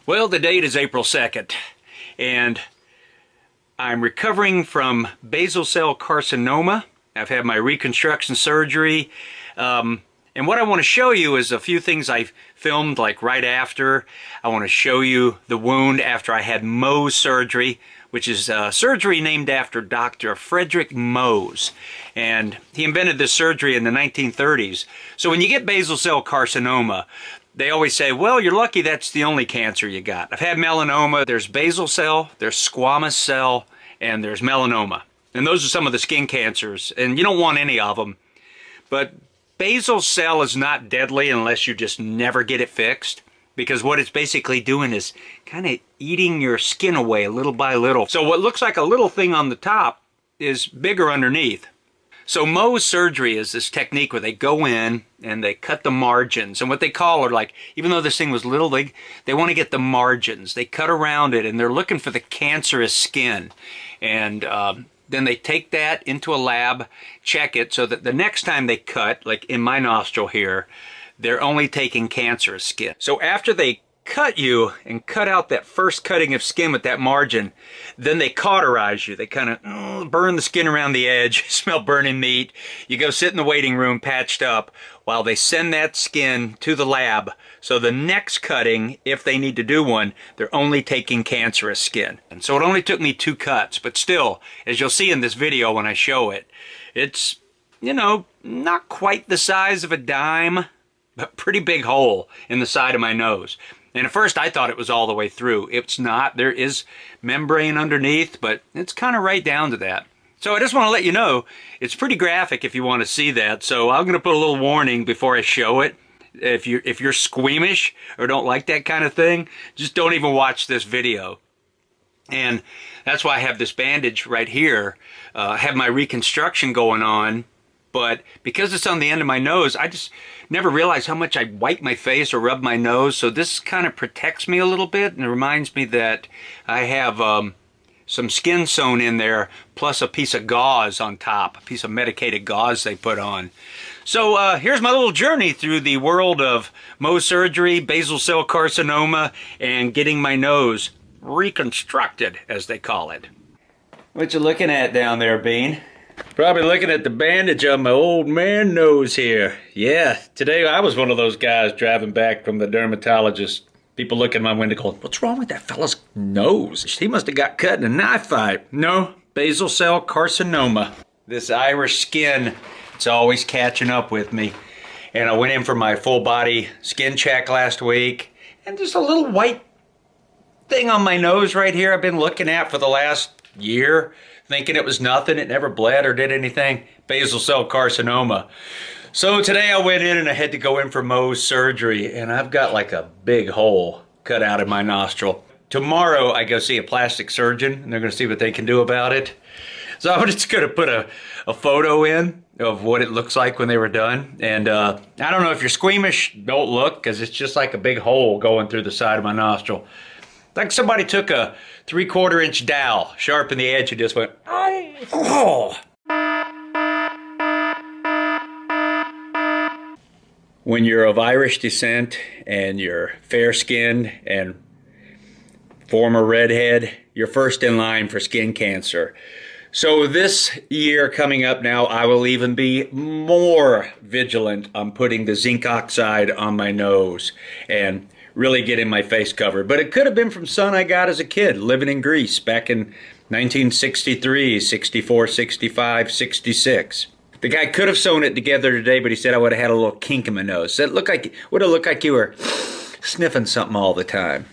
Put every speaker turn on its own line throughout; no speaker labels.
Well, the date is April 2nd, and I'm recovering from basal cell carcinoma. I've had my reconstruction surgery, and what I want to show you is a few things I filmed like right after. I want to show you the wound after I had Mohs surgery, which is surgery named after Dr. Frederick Mohs. And he invented this surgery in the 1930s. So when you get basal cell carcinoma, they always say, well, you're lucky that's the only cancer you got. I've had melanoma. There's basal cell, there's squamous cell, and there's melanoma. And those are some of the skin cancers, and you don't want any of them. But basal cell is not deadly unless you just never get it fixed, because what it's basically doing is kind of eating your skin away little by little. So what looks like a little thing on the top is bigger underneath. So Mohs surgery is this technique where they go in and they cut the margins, and what they call are like, even though this thing was little, they want to get the margins. They cut around it and they're looking for the cancerous skin, and then they take that into a lab, check it, so that the next time they cut, like in my nostril here, they're only taking cancerous skin. So after they cut you and cut out that first cutting of skin with that margin, then they cauterize you. They kind of burn the skin around the edge, smell burning meat. You go sit in the waiting room patched up while they send that skin to the lab. So the next cutting, if they need to do one, they're only taking cancerous skin. And so it only took me 2 cuts, but still, as you'll see in this video when I show it, it's, you know, not quite the size of a dime, but pretty big hole in the side of my nose. And at first I thought it was all the way through. It's not. There is membrane underneath, but it's kind of right down to that. So I just want to let you know, it's pretty graphic if you want to see that. So I'm going to put a little warning before I show it. If you're squeamish or don't like that kind of thing, just don't even watch this video. And that's why I have this bandage right here. I have my reconstruction going on. But because it's on the end of my nose, I just never realized how much I wipe my face or rub my nose. So this kind of protects me a little bit, and it reminds me that I have some skin sewn in there, plus a piece of gauze on top, a piece of medicated gauze they put on. So here's my little journey through the world of Mohs surgery, basal cell carcinoma, and getting my nose reconstructed, as they call it. What you looking at down there, Bean? Probably looking at the bandage on my old man nose here. Yeah, today I was one of those guys driving back from the dermatologist. People look in my window going, what's wrong with that fella's nose? He must have got cut in a knife fight. No, basal cell carcinoma. This Irish skin, it's always catching up with me. And I went in for my full body skin check last week, and just a little white thing on my nose right here I've been looking at for the last year, thinking it was nothing. It never bled or did anything. Basal cell carcinoma. So today I went in and I had to go in for Mohs surgery, and I've got like a big hole cut out of my nostril. Tomorrow I go see a plastic surgeon, and they're going to see what they can do about it. So I'm just going to put a photo in of what it looks like when they were done. And I don't know, if you're squeamish, don't look, because it's just like a big hole going through the side of my nostril. Like somebody took a 3/4 inch dowel, sharpened the edge, and just went, oh. When you're of Irish descent and you're fair-skinned and former redhead, you're first in line for skin cancer. So this year coming up now, I will even be more vigilant on putting the zinc oxide on my nose and really getting my face covered. But it could have been from sun I got as a kid living in Greece back in 1963, 64, 65, 66. The guy could have sewn it together today, but he said I would have had a little kink in my nose. So it would have looked like you were sniffing something all the time.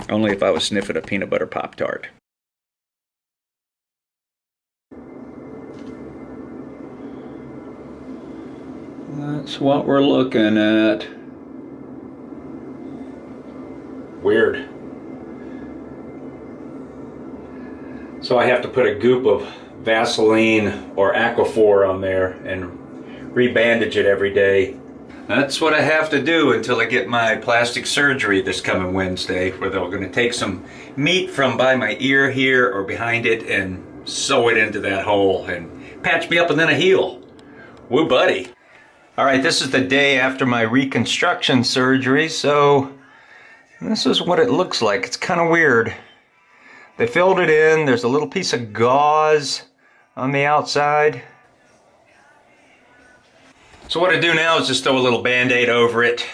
Only if I was sniffing a peanut butter Pop-Tart. That's what we're looking at. Weird. So I have to put a goop of Vaseline or Aquaphor on there and re-bandage it every day. That's what I have to do until I get my plastic surgery this coming Wednesday, where they're going to take some meat from by my ear here or behind it and sew it into that hole and patch me up and then I heal. Woo buddy. Alright, this is the day after my reconstruction surgery, so This is what it looks like. It's kind of weird. They filled it in. There's a little piece of gauze on the outside. So what I do now is just throw a little Band-Aid over it.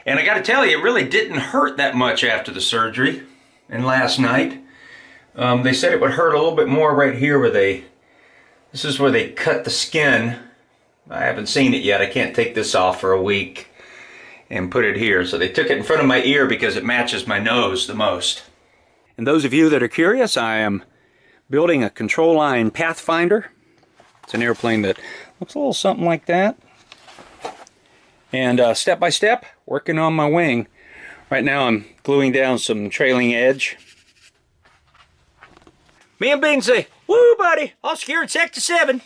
And I got to tell you, it really didn't hurt that much after the surgery and last night. They said it would hurt a little bit more right here where this is where they cut the skin. I haven't seen it yet. I can't take this off for a week and put it here. So they took it in front of my ear because it matches my nose the most. And those of you that are curious, I am building a control line Pathfinder. It's an airplane that looks a little something like that. And step by step, working on my wing. Right now I'm gluing down some trailing edge. Me and Bing say, "Woo, buddy, I'll secure in Sector 7.